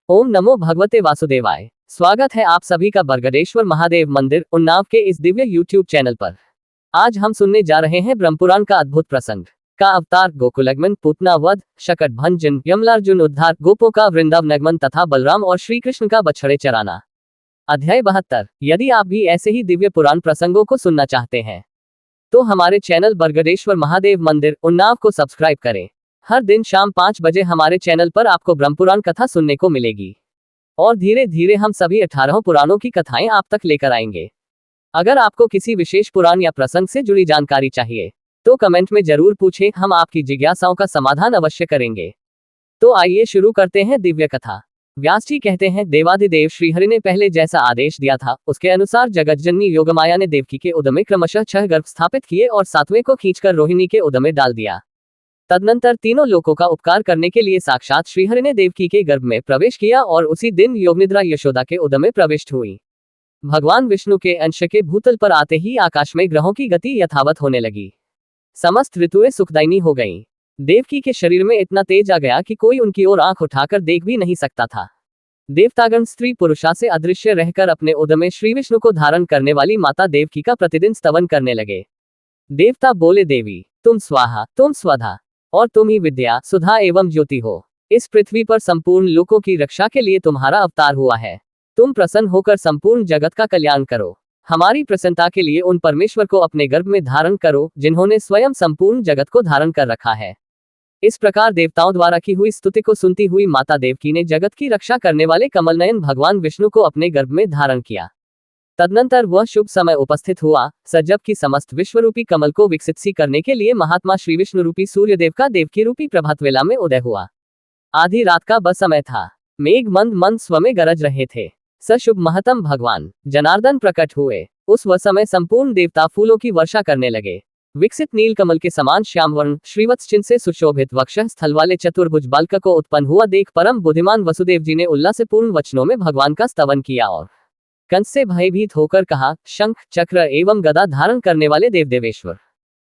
ओम नमो भगवते वासुदेवाय। स्वागत है आप सभी का बरगदेश्वर महादेव मंदिर उन्नाव के इस दिव्य यूट्यूब चैनल पर। आज हम सुनने जा रहे हैं ब्रह्मपुराण का अद्भुत प्रसंग का अवतार गोकुलगमन, पूतना वध, शकट भंजन, यमलार्जुन उद्धार, गोपों का वृंदावनगमन तथा बलराम और श्री कृष्ण का बछड़े चराना। अध्याय 72। यदि आप भी ऐसे ही दिव्य पुराण प्रसंगों को सुनना चाहते हैं तो हमारे चैनल बरगदेश्वर महादेव मंदिर उन्नाव को सब्सक्राइब करें। हर दिन शाम 5 बजे हमारे चैनल पर आपको ब्रह्मपुराण कथा सुनने को मिलेगी और धीरे धीरे हम सभी 18 पुराणों की कथाएं आप तक लेकर आएंगे। अगर आपको किसी विशेष पुराण या प्रसंग से जुड़ी जानकारी चाहिए तो कमेंट में जरूर पूछें, हम आपकी जिज्ञासाओं का समाधान अवश्य करेंगे। तो आइए शुरू करते हैं दिव्य कथा। व्यास जी कहते हैं, देवाधिदेव श्रीहरि ने पहले जैसा आदेश दिया था उसके अनुसार जगतजननी योगमाया ने देवकी के उदर में क्रमशः 6 गर्भ स्थापित किए और 7वें को खींचकर रोहिणी के उदर में डाल दिया। तदनंतर तीनों लोकों का उपकार करने के लिए साक्षात श्रीहरि ने देवकी के गर्भ में प्रवेश किया और उसी दिन योगनिद्रा यशोदा के उदर में प्रविष्ट हुई। भगवान विष्णु के अंश के भूतल पर आते ही आकाश में ग्रहों की गति यथावत होने लगी। समस्त ऋतुएं सुखदायिनी हो गईं। देवकी के शरीर में इतना तेज आ गया कि कोई उनकी ओर आंख उठाकर देख भी नहीं सकता था। देवतागण स्त्री पुरुषा से अदृश्य रहकर अपने उदर में श्री विष्णु को धारण करने वाली माता देवकी का प्रतिदिन स्तवन करने लगे। देवता बोले, देवी तुम स्वाहा, तुम स्वधा और तुम ही विद्या, सुधा एवं ज्योति हो। इस पृथ्वी पर संपूर्ण लोकों की रक्षा के लिए तुम्हारा अवतार हुआ है। तुम प्रसन्न होकर संपूर्ण जगत का कल्याण करो। हमारी प्रसन्नता के लिए उन परमेश्वर को अपने गर्भ में धारण करो जिन्होंने स्वयं संपूर्ण जगत को धारण कर रखा है। इस प्रकार देवताओं द्वारा की हुई स्तुति को सुनती हुई माता देवकी ने जगत की रक्षा करने वाले कमलनयन भगवान विष्णु को अपने गर्भ में धारण किया। तदनंतर वह शुभ समय उपस्थित हुआ जब की समस्त विश्वरूपी कमल को विकसित सी करने के लिए महात्मा श्री विष्णु रूपी सूर्यदेव का देवकी रूपी प्रभातवेला में उदय हुआ। आधी रात का बस समय था। मेघ मंद मंद स्व में गरज रहे थे। सशुभ महतम भगवान जनार्दन प्रकट हुए। उस वह समय संपूर्ण देवता फूलों की वर्षा करने लगे। विकसित नील कमल के समान श्यामवर्ण श्रीवत्स चिन्ह से सुशोभित वक्षः स्थल वाले चतुर्भुज बालक को उत्पन्न हुआ देख परम बुद्धिमान वसुदेव जी ने उल्लासपूर्ण वचनों में भगवान का स्तवन किया और कंस से भयभीत होकर कहा, शंख चक्र एवं गदा धारण करने वाले देव देवेश्वर,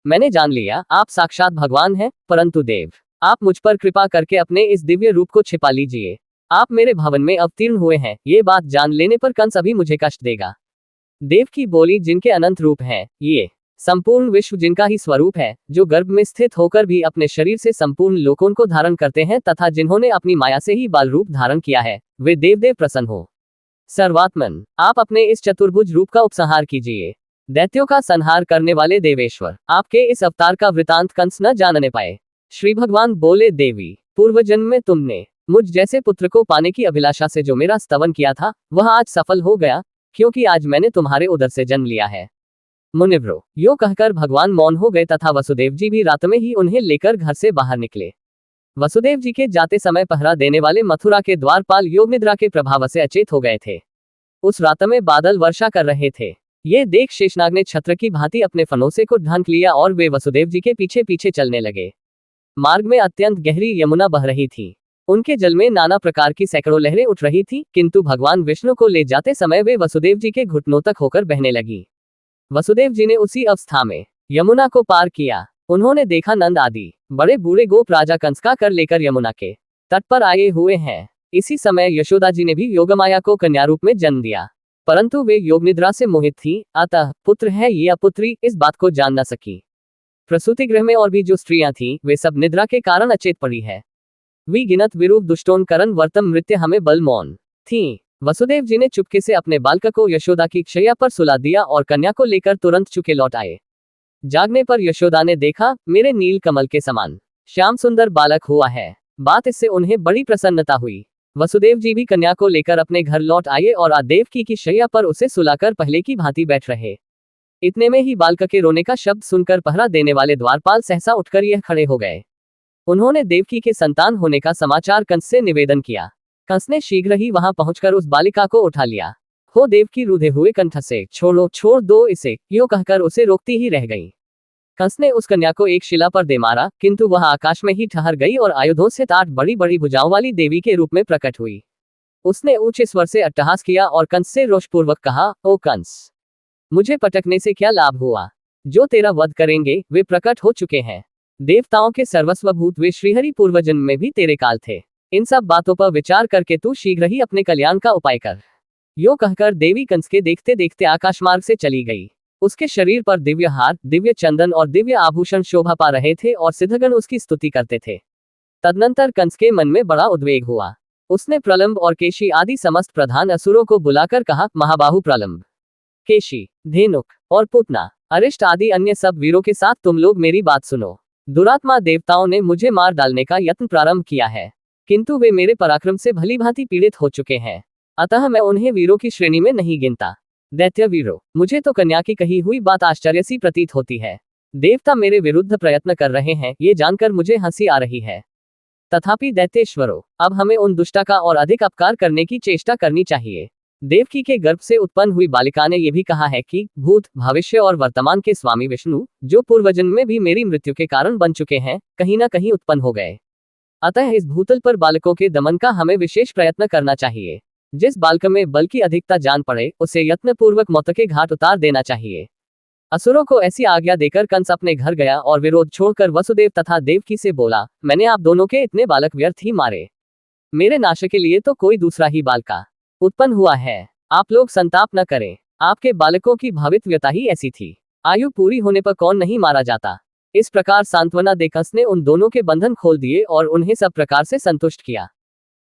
मैंने जान लिया आप साक्षात भगवान हैं, परंतु देव आप मुझ पर कृपा करके अपने इस दिव्य रूप को छिपा लीजिए। आप मेरे भवन में अवतीर्ण हुए हैं, ये बात जान लेने पर कंस अभी मुझे कष्ट देगा। देव की बोली, जिनके अनंत रूप हैं, ये संपूर्ण विश्व जिनका ही स्वरूप है, जो गर्भ में स्थित होकर भी अपने शरीर से संपूर्ण लोकों को धारण करते हैं तथा जिन्होंने अपनी माया से ही बाल रूप धारण किया है, वे देव प्रसन्न हो। सर्वात्मन आप अपने इस चतुर्भुज रूप का उपसंहार कीजिए। दैत्यों का संहार करने वाले देवेश्वर, आपके इस अवतार का वृतांत कंस न जानने पाए। श्री भगवान बोले, देवी पूर्व जन्म में तुमने मुझ जैसे पुत्र को पाने की अभिलाषा से जो मेरा स्तवन किया था वह आज सफल हो गया, क्योंकि आज मैंने तुम्हारे उदर से जन्म लिया है। मुनिव्रो यो कहकर भगवान मौन हो गए तथा वसुदेव जी भी रात में ही उन्हें लेकर घर से बाहर निकले। वसुदेव जी के जाते समय पहरा देने वाले मथुरा के द्वारपाल योगनिद्रा के प्रभाव से अचेत हो गए थे। उस रात में बादल वर्षा कर रहे थे। ये देख शेषनाग ने छत्र की भांति अपने फनों को ढांक लिया और वे वसुदेव जी के पीछे पीछे चलने लगे। मार्ग में अत्यंत गहरी यमुना बह रही थी। उनके जल में नाना प्रकार की सैकड़ों लहरें उठ रही थी, किंतु भगवान विष्णु को ले जाते समय वे वसुदेव जी के घुटनों तक होकर बहने लगी। वसुदेव जी ने उसी अवस्था में यमुना को पार किया। उन्होंने देखा नंद आदि बड़े बूढ़े गोप राजा कंस का कर लेकर यमुना के तट पर आए हुए हैं। इसी समय यशोदा जी ने भी योगमाया को कन्या रूप में जन्म दिया, परंतु वे योगनिद्रा से मोहित थी, अतः पुत्र है या पुत्री इस बात को जान न सकी। प्रसूति गृह में और भी जो स्त्रियां थीं वे सब निद्रा के कारण अचेत पड़ी है। वी गिनत विरूप दुष्टोन करण वर्तम मृत्य हमें बल मौन थी। वसुदेव जी ने चुपके से अपने बालक को यशोदा की शैया पर सुला दिया और कन्या को लेकर तुरंत चुके लौट आए। जागने पर यशोदा ने देखा, मेरे नील कमल के समान श्याम सुंदर बालक हुआ है। बात इससे उन्हें बड़ी प्रसन्नता हुई। वसुदेव जी भी कन्या को लेकर अपने घर लौट आए और देवकी की शैया पर उसे सुलाकर पहले की भांति बैठ रहे। इतने में ही बालक के रोने का शब्द सुनकर पहरा देने वाले द्वारपाल सहसा उठकर यह खड़े हो गए। उन्होंने देवकी के संतान होने का समाचार कंस से निवेदन किया। कंस ने शीघ्र ही वहां पहुंचकर उस बालिका को उठा लिया। हो देवकी रुधे हुए कंठ से, छोड़ो छोड़ दो इसे, यो कहकर उसे रोकती ही रह गई। कंस ने उस कन्या को एक शिला पर दे मारा, किंतु वह आकाश में ही ठहर गई और आयुधों से 8 बड़ी बड़ी भुजाओं वाली देवी के रूप में प्रकट हुई। उसने ऊंचे स्वर से अट्टहास किया और कंस से रोषपूर्वक कहा, ओ कंस, मुझे पटकने से क्या लाभ हुआ? जो तेरा वध करेंगे वे प्रकट हो चुके हैं। देवताओं के सर्वस्वभूत वे श्रीहरि पूर्वजन्म में भी तेरे काल थे। इन सब बातों पर विचार करके तू शीघ्र ही अपने कल्याण का उपाय कर। यो कहकर देवी कंस के देखते देखते आकाश मार्ग से चली गई। उसके शरीर पर दिव्य हार, दिव्य चंदन और दिव्य आभूषण शोभा पा रहे थे और सिद्धगण उसकी स्तुति करते थे। तदनंतर कंस के मन में बड़ा उद्वेग हुआ। उसने प्रलंब और केशी आदि समस्त प्रधान असुरों को बुलाकर कहा, महाबाहु प्रलंब, केशी, धेनुक और पूतना, अरिष्ट आदि अन्य सब वीरों के साथ तुम लोग मेरी बात सुनो। दुरात्मा देवताओं ने मुझे मार डालने का यत्न प्रारंभ किया है, किंतु वे मेरे पराक्रम से भली भांति पीड़ित हो चुके हैं, अतः मैं उन्हें वीरों की श्रेणी में नहीं गिनता। दैत्य वीरों, मुझे तो कन्या की कही हुई बात आश्चर्य सी प्रतीत होती है। देवता मेरे विरुद्ध प्रयत्न कर रहे हैं, ये जानकर मुझे हंसी आ रही है। तथापि दैत्येश्वरों, अब हमें उन दुष्टा का और अधिक अपकार करने की चेष्टा करनी चाहिए। देवकी के गर्भ से उत्पन्न हुई बालिका ने यह भी कहा है कि भूत, भविष्य और वर्तमान के स्वामी विष्णु, जो पूर्वजन्म में भी मेरी मृत्यु के कारण बन चुके हैं, कहीं न कहीं उत्पन्न हो गए। अतः इस भूतल पर बालकों के दमन का हमें विशेष प्रयत्न करना चाहिए। जिस बालक में बल की अधिकता जान पड़े, उसे यत्नपूर्वक मौत के घाट उतार देना चाहिए। असुरों को ऐसी आज्ञा देकर कंस अपने घर गया और विरोध छोड़कर वसुदेव तथा देवकी से बोला, मैंने आप दोनों के इतने बालक व्यर्थ ही मारे। मेरे नाश के लिए तो कोई दूसरा ही बालका उत्पन्न हुआ है। आप लोग संताप न करें, आपके बालकों की भवितव्यता ही ऐसी थी। आयु पूरी होने पर कौन नहीं मारा जाता। इस प्रकार सांत्वना दे कंस ने उन दोनों के बंधन खोल दिए और उन्हें सब प्रकार से संतुष्ट किया।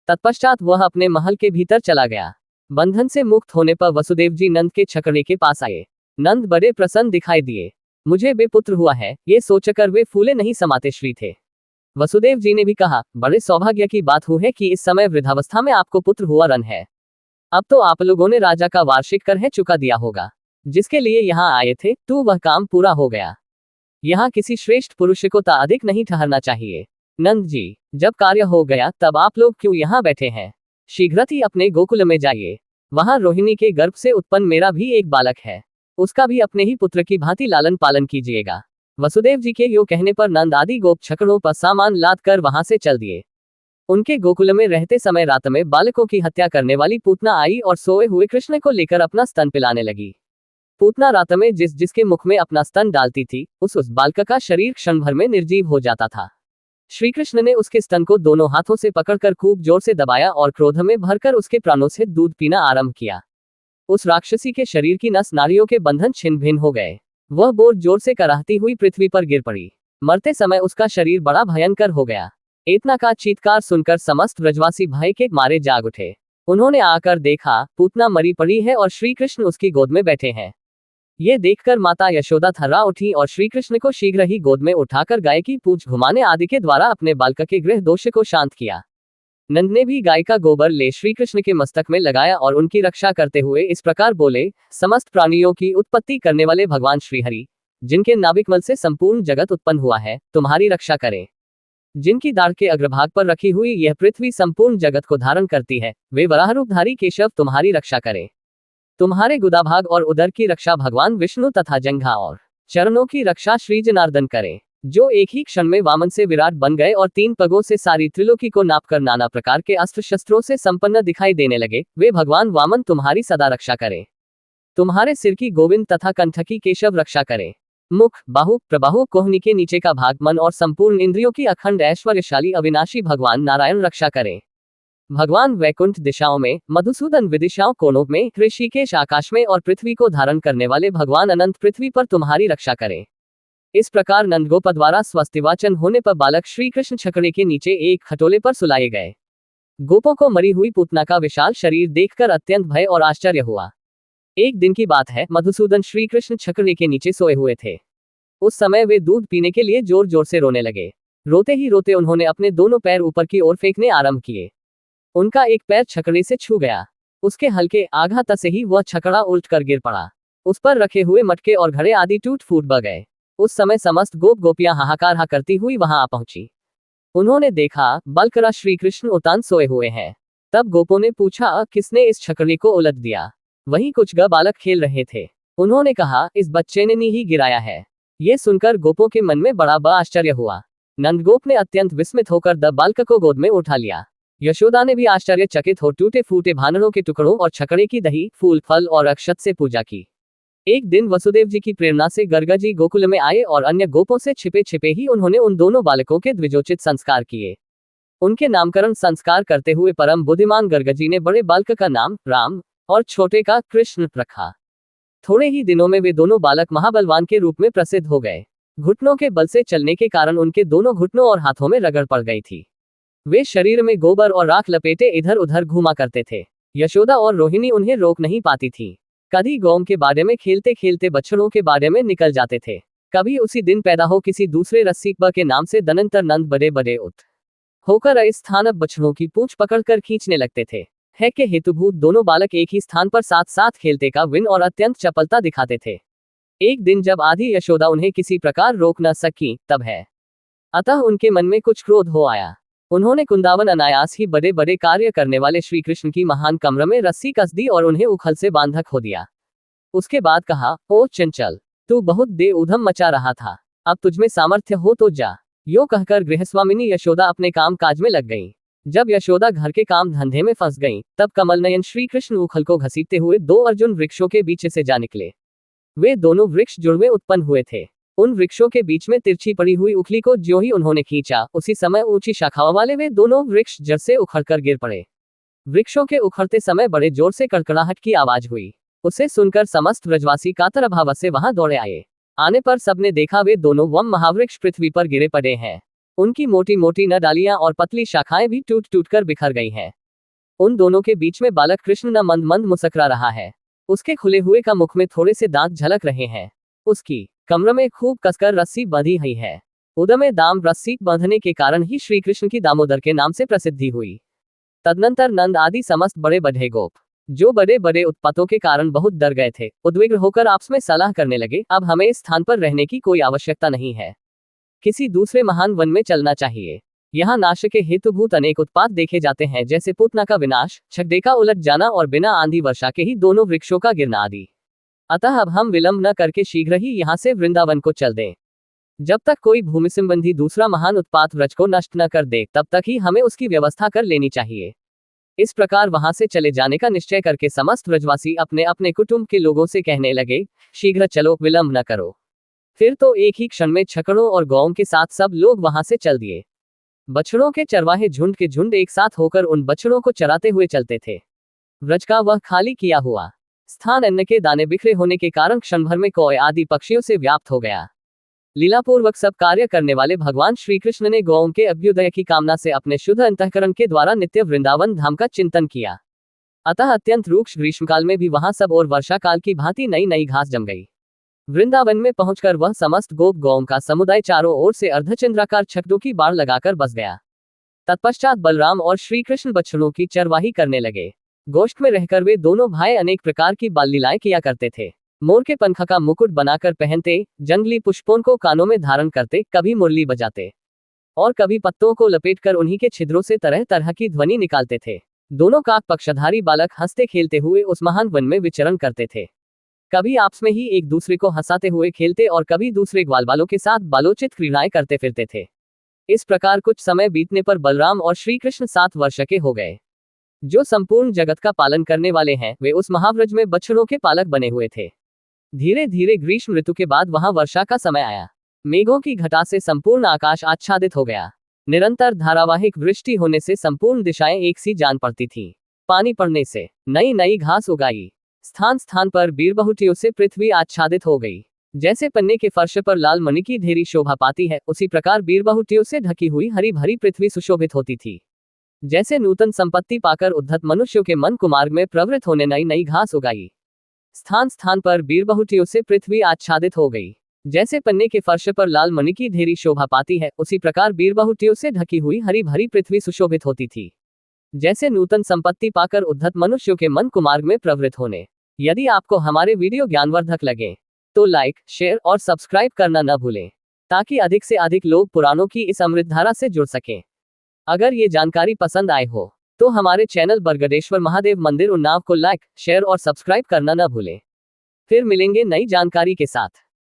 तत्पश्चात वह अपने महल के भीतर चला गया। बंधन से मुक्त होने पर वसुदेव जी नंद के छकड़े के पास आए। नंद बड़े प्रसन्न दिखाई दिए। मुझे बेपुत्र हुआ है, ये सोचकर वे फूले नहीं समाते श्री थे। वसुदेव जी ने भी कहा, बड़े सौभाग्य की बात हुई है कि इस समय वृद्धावस्था में आपको पुत्र हुआ रन है। अब तो आप लोगों ने राजा का वार्षिक कर है चुका दिया होगा। जिसके लिए यहाँ आए थे, तो वह काम पूरा हो गया। यहाँ किसी श्रेष्ठ पुरुष को ता अधिक नहीं ठहरना चाहिए। नंद जी, जब कार्य हो गया तब आप लोग क्यों यहाँ बैठे हैं? शीघ्र ही अपने गोकुल में जाइए। वहां रोहिणी के गर्भ से उत्पन्न मेरा भी एक बालक है, उसका भी अपने ही पुत्र की भांति लालन पालन कीजिएगा। वसुदेव जी के यो कहने पर नंद आदि गोप छकड़ों पर सामान लाद कर वहां से चल दिए। उनके गोकुल में रहते समय रात में बालकों की हत्या करने वाली पूतना आई और सोए हुए कृष्ण को लेकर अपना स्तन पिलाने लगी। पूतना रात में जिसके मुख में अपना स्तन डालती थी, उस बालक का शरीर क्षण भर में निर्जीव हो जाता था। श्री कृष्ण ने उसके स्तन को दोनों हाथों से पकड़कर खूब जोर से दबाया और क्रोध में भरकर उसके प्राणों से दूध पीना आरंभ किया। उस राक्षसी के शरीर की नस नाड़ियों के बंधन छिन्न भिन्न हो गए। वह बोर जोर से कराहती हुई पृथ्वी पर गिर पड़ी। मरते समय उसका शरीर बड़ा भयंकर हो गया। इतना का चीत्कार सुनकर समस्त ब्रजवासी भय के मारे जाग उठे। उन्होंने आकर देखा, पूतना मरी पड़ी है और श्री कृष्ण उसकी गोद में बैठे हैं। ये देखकर माता यशोदा थर्रा उठी और श्री कृष्ण को शीघ्र ही गोद में उठाकर गाय की पूंछ घुमाने आदि के द्वारा अपने बालक के गृह दोष को शांत किया। नंद ने भी गाय का गोबर ले श्री कृष्ण के मस्तक में लगाया और उनकी रक्षा करते हुए इस प्रकार बोले, समस्त प्राणियों की उत्पत्ति करने वाले भगवान श्रीहरि, जिनके नाभिकमल से संपूर्ण जगत उत्पन्न हुआ है, तुम्हारी रक्षा करें। जिनकी दाढ़ के अग्रभाग पर रखी हुई यह पृथ्वी संपूर्ण जगत को धारण करती है, वे वराहरूपधारी केशव तुम्हारी रक्षा करें। तुम्हारे गुदाभाग और उदर की रक्षा भगवान विष्णु तथा जंघा और चरणों की रक्षा श्री जनार्दन करें, जो एक ही क्षण में वामन से विराट बन गए और 3 पगों से सारी त्रिलोकी को नापकर नाना प्रकार के अस्त्र शस्त्रों से संपन्न दिखाई देने लगे। वे भगवान वामन तुम्हारी सदा रक्षा करें। तुम्हारे सिर की गोविंद तथा कंठ की केशव रक्षा करें। मुख, बाहु, प्रबाहु, कोहनी के नीचे का भाग, मन और संपूर्ण इंद्रियों की अखंड ऐश्वर्यशाली अविनाशी भगवान नारायण रक्षा करें। भगवान वैकुंठ दिशाओं में, मधुसूदन विदिशाओं कोनों में, ऋषिकेश आकाश में और पृथ्वी को धारण करने वाले भगवान अनंत पृथ्वी पर तुम्हारी रक्षा करें। इस प्रकार नंदगोप द्वारा स्वस्तिवाचन होने पर बालक श्री कृष्ण छकड़े के नीचे एक खटोले पर सुलाए गए। गोपों को मरी हुई पूतना का विशाल शरीर देखकर अत्यंत भय और आश्चर्य हुआ। एक दिन की बात है, मधुसूदन श्री कृष्ण छकड़े के नीचे सोए हुए थे। उस समय वे दूध पीने के लिए जोर जोर से रोने लगे। रोते ही रोते उन्होंने अपने दोनों पैर ऊपर की ओर फेंकने आरंभ किए। उनका एक पैर छकड़े से छू गया। उसके हल्के आघात से ही वह छकड़ा उल्ट कर गिर पड़ा। उस पर रखे हुए मटके और घड़े आदि टूट फूट ब गए। उस समय समस्त गोप गोपियां हाहाकार करती हुई वहां आ पहुंची। उन्होंने देखा, बलकरा श्री कृष्ण उतान सोए हुए हैं। तब गोपों ने पूछा, किसने इस छकड़े को उलट दिया? वहीं कुछ बालक खेल रहे थे। उन्होंने कहा, इस बच्चे ने ही गिराया है। ये सुनकर गोपों के मन में बड़ा आश्चर्य हुआ। नंदगोप ने अत्यंत विस्मित होकर द बालक को गोद में उठा लिया। यशोदा ने भी आश्चर्यचकित हो टूटे फूटे भानरों के टुकड़ों और छकड़े की दही, फूल, फल और अक्षत से पूजा की। एक दिन वसुदेव जी की प्रेरणा से गर्ग जी गोकुल में आए और अन्य गोपों से छिपे छिपे ही उन्होंने उन दोनों बालकों के द्विजोचित संस्कार किए। उनके नामकरण संस्कार करते हुए परम बुद्धिमान गर्ग जी ने बड़े बालक का नाम राम और छोटे का कृष्ण रखा। थोड़े ही दिनों में वे दोनों बालक महाबलवान के रूप में प्रसिद्ध हो गए। घुटनों के बल से चलने के कारण उनके दोनों घुटनों और हाथों में रगड़ पड़ गई थी। वे शरीर में गोबर और राख लपेटे इधर उधर घूमा करते थे। यशोदा और रोहिणी उन्हें रोक नहीं पाती थी। कभी गौम के बाड़े में खेलते खेलते बछड़ों के बाड़े में निकल जाते थे। कभी उसी दिन पैदा हो किसी दूसरे रस्सीक के नाम से दनंतर नंद बड़े बड़े उठ होकर स्थान बछड़ों की पूंछ पकड़कर खींचने लगते थे। है के हेतुभूत दोनों बालक एक ही स्थान पर साथ साथ खेलते का विन और अत्यंत चपलता दिखाते थे। एक दिन जब आधी यशोदा उन्हें किसी प्रकार रोक न सकी तब है अतः उनके मन में कुछ क्रोध हो आया। उन्होंने कुंदावन अनायास ही बड़े बड़े कार्य करने वाले श्री कृष्ण की महान कमर में रस्सी कस दी और उन्हें उखल से बांधा खो दिया। उसके बाद कहा, ओ चंचल, तू बहुत दे उधम मचा रहा था, अब तुझमें सामर्थ्य हो तो जा। यो कहकर गृहस्वामिनी यशोदा अपने काम काज में लग गई। जब यशोदा घर के काम धंधे में फंस गईं, तब कमल नयन श्री कृष्ण उखल को घसीटते हुए दो अर्जुन वृक्षों के बीच से जा निकले। वे दोनों वृक्ष जुड़वे उत्पन्न हुए थे। उन वृक्षों के बीच में तिरछी पड़ी हुई उखली को ज्यों ही उन्होंने खींचा, उसी समय ऊंची शाखाओं वाले वे दोनों वृक्ष जड़ से उखड़कर गिर पड़े। वृक्षों के उखड़ते समय बड़े जोर से कड़कड़ाहट की आवाज हुई। उसे सुनकर समस्त ब्रजवासी कातर भाव से वहां दौड़े आए। आने पर सबने देखा वे दोनों वम महावृक्ष पृथ्वी पर गिरे पड़े हैं। उनकी मोटी मोटी न डालियां और पतली शाखाएं भी टूट टूट कर बिखर गई हैं। उन दोनों के बीच में बालक कृष्ण न मंद मंद मुस्कुरा रहा है। उसके खुले हुए का मुख में थोड़े से दांत झलक रहे हैं। उसकी कमर में खूब कसकर रस्सी बंधी हुई है। उदमे दाम रस्सी बांधने के कारण ही श्री कृष्ण की दामोदर के नाम से प्रसिद्धि हुई। तदनंतर नंद आदि समस्त बड़े बड़े गोप, जो बड़े बड़े उत्पातों के कारण बहुत डर गए थे, उद्विग्न होकर आपस में सलाह करने लगे, अब हमें इस स्थान पर रहने की कोई आवश्यकता नहीं है, किसी दूसरे महान वन में चलना चाहिए। यहाँ नाश के हेतुभूत अनेक उत्पात देखे जाते हैं, जैसे पूतना का विनाश, छकड़े का उलट जाना और बिना आंधी वर्षा के ही दोनों वृक्षों का गिरना आदि। अतः अब हम विलंब न करके शीघ्र ही यहाँ से वृंदावन को चल दें। जब तक कोई भूमि संबंधी दूसरा महान उत्पात व्रज को नष्ट न कर दे, तब तक ही हमें उसकी व्यवस्था कर लेनी चाहिए। इस प्रकार वहां से चले जाने का निश्चय करके समस्त व्रजवासी अपने अपने कुटुंब के लोगों से कहने लगे, शीघ्र चलो, विलंब न करो। फिर तो एक ही क्षण में छकड़ों और गौओं के साथ सब लोग वहां से चल दिए। बछड़ों के चरवाहे झुंड के झुंड एक साथ होकर उन बछड़ों को चराते हुए चलते थे। व्रज का वह खाली किया हुआ स्थान अन्न के दाने बिखरे होने के कारण क्षण भर में कौए आदि पक्षियों से व्याप्त हो गया। लीलापूर्वक सब कार्य करने वाले भगवान श्री कृष्ण ने गौओं के अभ्युदय की कामना से अपने शुद्ध अंतःकरण के द्वारा नित्य वृंदावन धाम का चिंतन किया। अतः अत्यंत रूक्ष ग्रीष्मकाल में भी वहां सब और वर्षा काल की भांति नई नई घास जम गई। वृंदावन में पहुंचकर वह समस्त गोप गौओं का समुदाय चारों ओर से अर्धचंद्राकार छकड़ों की बाढ़ लगाकर बस गया। तत्पश्चात बलराम और श्री कृष्ण बछड़ों की चरवाही करने लगे। गोष्ठ में रहकर वे दोनों भाई अनेक प्रकार की बाल लीलाएं किया करते थे। मोर के पंख का मुकुट बनाकर पहनते, जंगली पुष्पों को कानों में धारण करते, कभी मुरली बजाते और कभी पत्तों को लपेटकर उन्हीं के छिद्रों से तरह तरह की ध्वनि निकालते थे। दोनों काक पक्षधारी बालक हंसते खेलते हुए उस महान वन में विचरण करते थे। कभी आपस में ही एक दूसरे को हंसाते हुए खेलते और कभी दूसरे ग्वालबालों के साथ बालोचित क्रीड़ाएं करते फिरते थे। इस प्रकार कुछ समय बीतने पर बलराम और श्री कृष्ण 7 वर्ष के हो गए। जो संपूर्ण जगत का पालन करने वाले हैं, वे उस महाव्रज में बछड़ों के पालक बने हुए थे। धीरे धीरे ग्रीष्म ऋतु के बाद वहां वर्षा का समय आया। मेघों की घटा से संपूर्ण आकाश आच्छादित हो गया। निरंतर धारावाहिक वृष्टि होने से संपूर्ण दिशाएं एक सी जान पड़ती थी। पानी पड़ने से नई नई घास उगाई। स्थान स्थान पर बीरबहुटियों से पृथ्वी आच्छादित हो गई। जैसे पन्ने के फर्श पर लाल मणि की ढेरी शोभा पाती है, उसी प्रकार बीरबहुटियों से ढकी हुई हरी भरी पृथ्वी सुशोभित होती थी। जैसे नूतन संपत्ति पाकर उद्धत मनुष्यों के मन कुमार्ग में प्रवृत्त होने नई नई घास उगाई। स्थान स्थान पर बीरबहुटियों से पृथ्वी आच्छादित हो गई। जैसे पन्ने के फर्श पर लाल मणि की ढेरी शोभा पाती है, उसी प्रकार बीरबहुटियों से ढकी हुई हरी भरी पृथ्वी सुशोभित होती थी। जैसे नूतन संपत्ति पाकर उद्धत मनुष्यों के मन कुमार्ग में प्रवृत्त होने। यदि आपको हमारे वीडियो ज्ञानवर्धक लगे तो लाइक, शेयर और सब्सक्राइब करना न भूलें, ताकि अधिक से अधिक लोग पुराणों की इस अमृतधारा से जुड़ सकें। अगर ये जानकारी पसंद आए हो तो हमारे चैनल बरगदेश्वर महादेव मंदिर उन्नाव को लाइक, शेयर और सब्सक्राइब करना न भूलें। फिर मिलेंगे नई जानकारी के साथ।